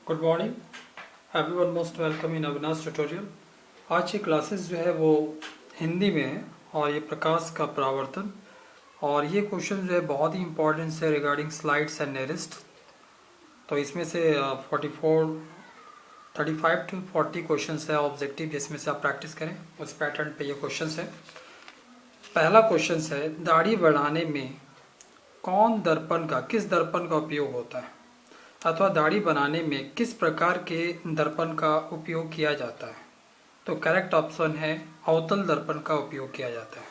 Good morning everyone, most welcome in Avinash tutorial. आज की classes जो है वो हिंदी में है और ये प्रकाश का परावर्तन और ये क्वेश्चन जो है बहुत ही इंपॉर्टेंट है रिगार्डिंग स्लाइड्स एंड नेरिस्ट। तो इसमें से 35 टू 40 क्वेश्चन है ऑब्जेक्टिव, जिसमें से आप प्रैक्टिस करें उस पैटर्न पे ये क्वेश्चन है। पहला क्वेश्चन है, दाढ़ी बढ़ाने में किस दर्पण का उपयोग होता है अथवा दाढ़ी बनाने में किस प्रकार के दर्पण का उपयोग किया जाता है। तो करेक्ट ऑप्शन है अवतल दर्पण का उपयोग किया जाता है।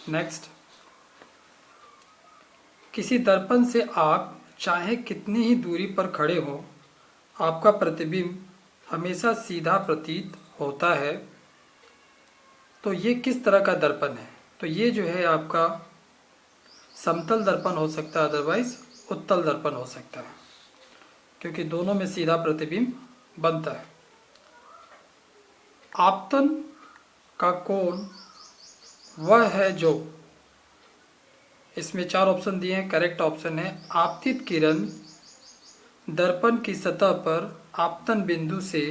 नेक्स्ट, किसी दर्पण से आप चाहे कितनी ही दूरी पर खड़े हो, आपका प्रतिबिंब हमेशा सीधा प्रतीत होता है। तो ये किस तरह का दर्पण है? तो ये जो है आपका समतल दर्पण हो सकता है, अदरवाइज उत्तल दर्पण हो सकता है, क्योंकि दोनों में सीधा प्रतिबिंब बनता है। आपतन का कोण वह है जो, इसमें 4 ऑप्शन दिए हैं। करेक्ट ऑप्शन है आपतित किरण दर्पण की सतह पर आपतन बिंदु से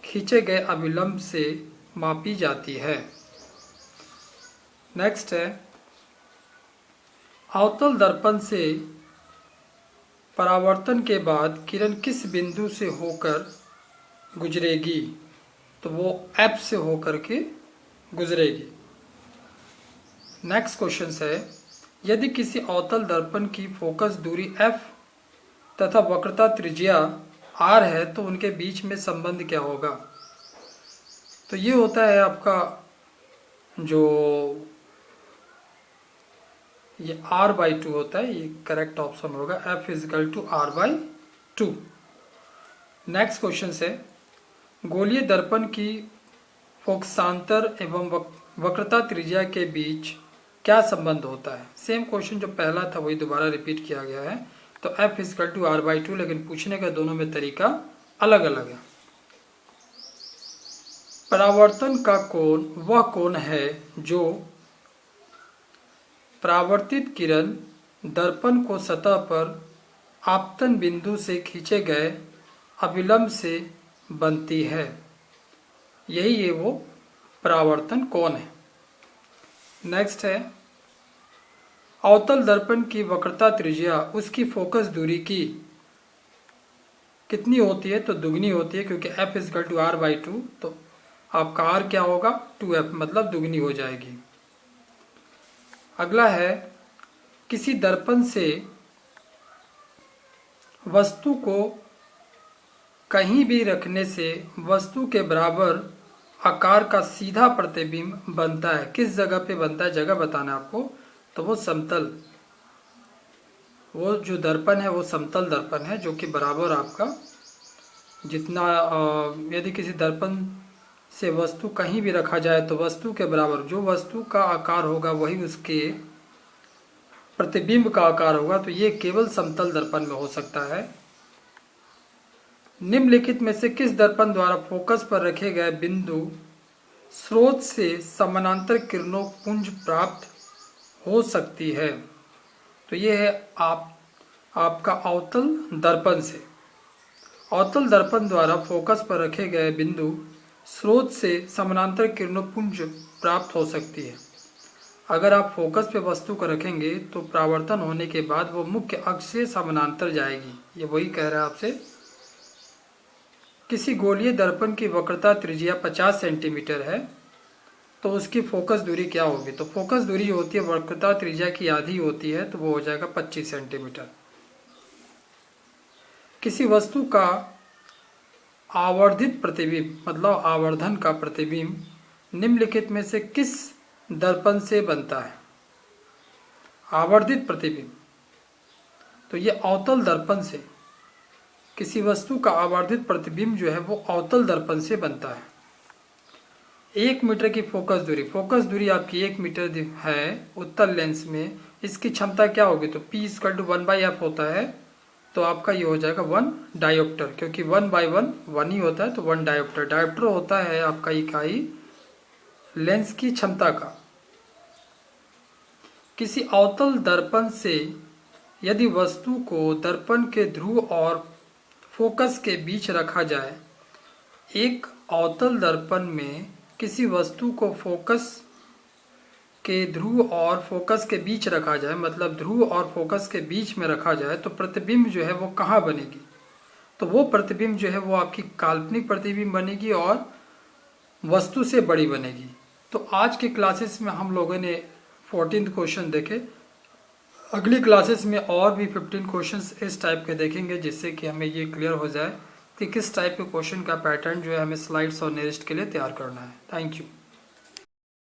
खींचे गए अभिलंब से मापी जाती है। नेक्स्ट है, अवतल दर्पण से परावर्तन के बाद किरण किस बिंदु से होकर गुजरेगी? तो वो F से होकर के गुजरेगी। नेक्स्ट क्वेश्चन है, यदि किसी अवतल दर्पण की फोकस दूरी F तथा वक्रता त्रिज्या R है तो उनके बीच में संबंध क्या होगा? तो ये होता है आपका जो ये R/2 होता है, ये करेक्ट ऑप्शन होगा। F = R/2। नेक्स्ट क्वेश्चन है, गोलीय दर्पण की फोकसांतर एवं वक्रता त्रिज्या के बीच क्या संबंध होता है? सेम क्वेश्चन जो पहला था वही दोबारा रिपीट किया गया है। तो F = R/2, लेकिन पूछने का दोनों में तरीका अलग अलग है। परावर्तन का कोण वह कोण है जो परावर्तित किरण दर्पण को सतह पर आपतन बिंदु से खींचे गए अभिलंब से बनती है। यही ये वो परावर्तन कोण है। नेक्स्ट है, अवतल दर्पण की वक्रता त्रिज्या उसकी फोकस दूरी की कितनी होती है? तो दुगनी होती है, क्योंकि F = R/2। तो आपका R क्या होगा? 2F, मतलब दुगनी हो जाएगी। अगला है, किसी दर्पण से वस्तु को कहीं भी रखने से वस्तु के बराबर आकार का सीधा प्रतिबिंब बनता है। किस जगह पे बनता है? जगह बताना है आपको। तो वो समतल, वो जो दर्पण है वो समतल दर्पण है, जो कि बराबर आपका जितना यदि किसी दर्पण से वस्तु कहीं भी रखा जाए तो वस्तु के बराबर जो वस्तु का आकार होगा वही उसके प्रतिबिंब का आकार होगा। तो ये केवल समतल दर्पण में हो सकता है। निम्नलिखित में से किस दर्पण द्वारा फोकस पर रखे गए बिंदु स्रोत से समानांतर किरणों पुंज प्राप्त हो सकती है? तो ये है आपका अवतल दर्पण से। अवतल दर्पण द्वारा फोकस पर रखे गए बिंदु स्रोत से समानांतर किरणों पुंज प्राप्त हो सकती है। अगर आप फोकस पे वस्तु को रखेंगे तो परावर्तन होने के बाद वो मुख्य अक्ष से समानांतर जाएगी। ये वही कह रहा है आपसे। किसी गोलीय दर्पण की वक्रता त्रिज्या 50 सेंटीमीटर है तो उसकी फोकस दूरी क्या होगी? तो फोकस दूरी होती है वक्रता त्रिज्या की आधी होती है, तो वो हो जाएगा 25 सेंटीमीटर। किसी वस्तु का आवर्धित प्रतिबिंब, मतलब आवर्धन का प्रतिबिंब निम्नलिखित में से किस दर्पण से बनता है? आवर्धित प्रतिबिंब, तो ये अवतल दर्पण से, किसी वस्तु का आवर्धित प्रतिबिंब जो है वो अवतल दर्पण से बनता है। 1 मीटर की फोकस दूरी आपकी 1 मीटर है उत्तल लेंस में। इसकी क्षमता क्या होगी? तो P = 1/F होता है। तो आपका ये हो जाएगा 1 डायोप्टर, क्योंकि 1/1 1 ही होता है, तो 1 डायोप्टर। डायोप्टर होता है आपका इकाई लेंस की क्षमता का। किसी अवतल दर्पण से यदि वस्तु को दर्पण के ध्रुव और फोकस के बीच रखा जाए। एक अवतल दर्पण में किसी वस्तु को फोकस के ध्रुव और फोकस के बीच रखा जाए, मतलब ध्रुव और फोकस के बीच में रखा जाए, तो प्रतिबिंब जो है वो कहाँ बनेगी? तो वो प्रतिबिंब जो है वो आपकी काल्पनिक प्रतिबिंब बनेगी और वस्तु से बड़ी बनेगी। तो आज के क्लासेस में हम लोगों ने 14th क्वेश्चन देखे। अगली क्लासेस में और भी 15 क्वेश्चंस इस टाइप के देखेंगे, जिससे कि हमें ये क्लियर हो जाए कि किस टाइप के क्वेश्चन का पैटर्न जो है हमें स्लाइड्स और नेरिस्ट के लिए तैयार करना है। Thank you.